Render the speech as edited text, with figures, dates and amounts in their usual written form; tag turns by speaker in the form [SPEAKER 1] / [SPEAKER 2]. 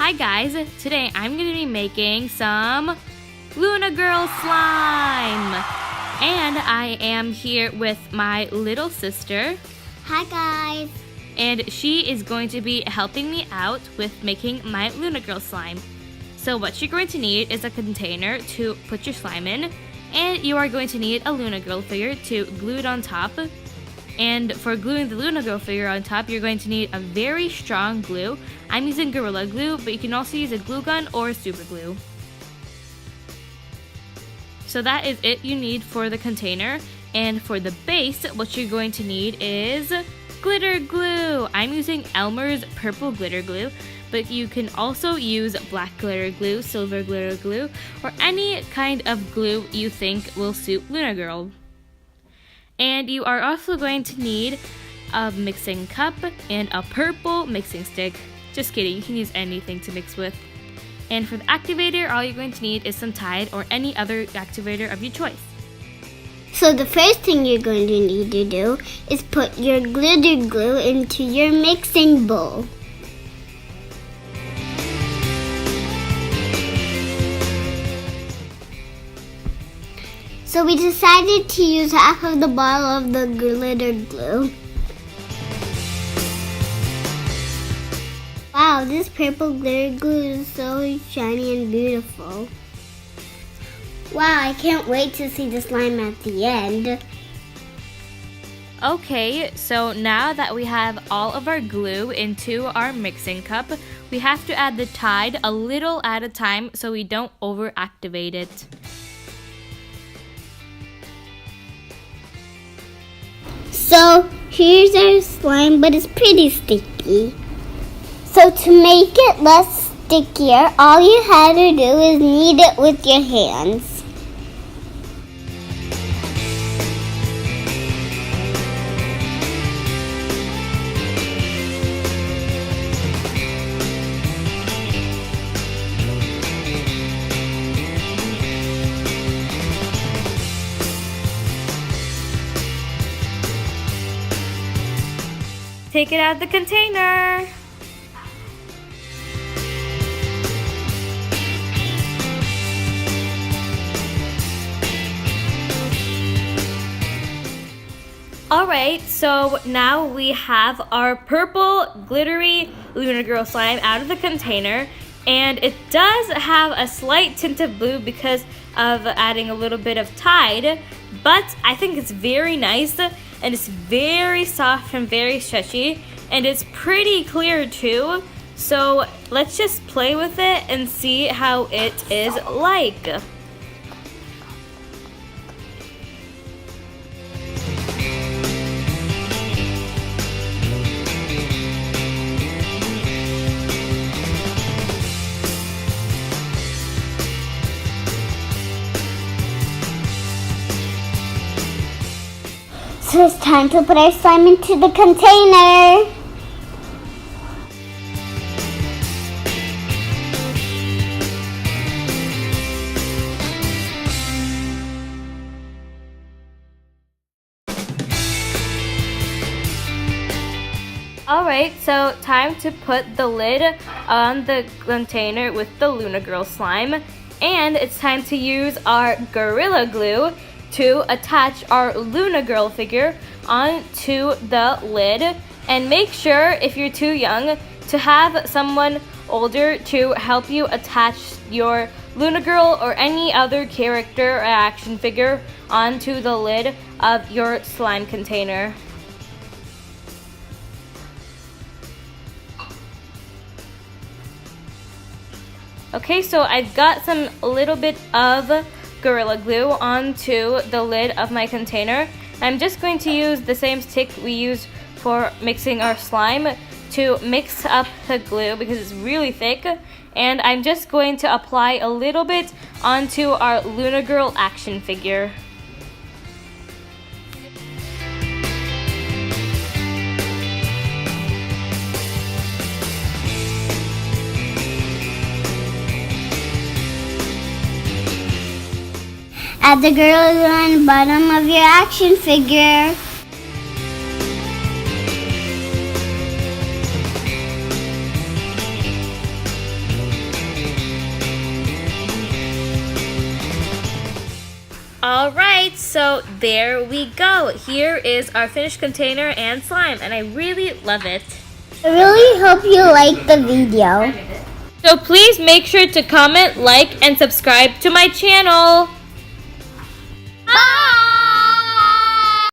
[SPEAKER 1] Hi guys, today I'm going to be making some lunagirl slime. And I am here with my little sister.
[SPEAKER 2] Hi guys.
[SPEAKER 1] And she is going to be helping me out with making my lunagirl slime. So what you're going to need is a container to put your slime in. And you are going to need a lunagirl figure to glue it on top. And for gluing the lunagirl figure on top, you're going to need a very strong glue. I'm using Gorilla Glue, but you can also use a glue gun or super glue. So that is it you need for the container. And for the base, what you're going to need is glitter glue. I'm using Elmer's purple glitter glue, but you can also use black glitter glue, silver glitter glue, or any kind of glue you think will suit Lunagirl. And you are also going to need a mixing cup and a purple mixing stick. Just kidding, you can use anything to mix with. And for the activator, all you're going to need is some Tide or any other activator of your choice.
[SPEAKER 2] So the first thing you're going to need to do is put your glitter glue into your mixing bowl. So we decided to use half of the bottle of the glitter glue. Wow, this purple glitter glue is so shiny and beautiful. Wow, I can't wait to see the slime at the end.
[SPEAKER 1] Okay, so now that we have all of our glue into our mixing cup, we have to add the Tide a little at a time so we don't overactivate it.
[SPEAKER 2] So here's our slime, but it's pretty sticky. So to make it less stickier, all you have to do is knead it with your hands.
[SPEAKER 1] Take it out of the container. Alright, so now we have our purple glittery Lunagirl slime out of the container. And it does have a slight tint of blue because of adding a little bit of Tide. But I think it's very nice. And it's very soft and very stretchy, and it's pretty clear too. So let's just play with it and see how it is like.
[SPEAKER 2] So it's time to put our slime into the container.
[SPEAKER 1] Alright, so time to put the lid on the container with the Lunagirl slime. And it's time to use our Gorilla Glue to attach our Lunagirl figure onto the lid. And make sure, if you're too young, to have someone older to help you attach your Lunagirl or any other character or action figure onto the lid of your slime container. Okay, so I've got a little bit of Gorilla Glue onto the lid of my container. I'm just going to use the same stick we use for mixing our slime to mix up the glue because it's really thick. And I'm just going to apply a little bit onto our Lunagirl action figure.
[SPEAKER 2] Add the Gorilla Glue on the bottom of your action figure.
[SPEAKER 1] Alright, so there we go. Here is our finished container and slime, and I really love it.
[SPEAKER 2] I really hope you like the video.
[SPEAKER 1] So please make sure to comment, like, and subscribe to my channel.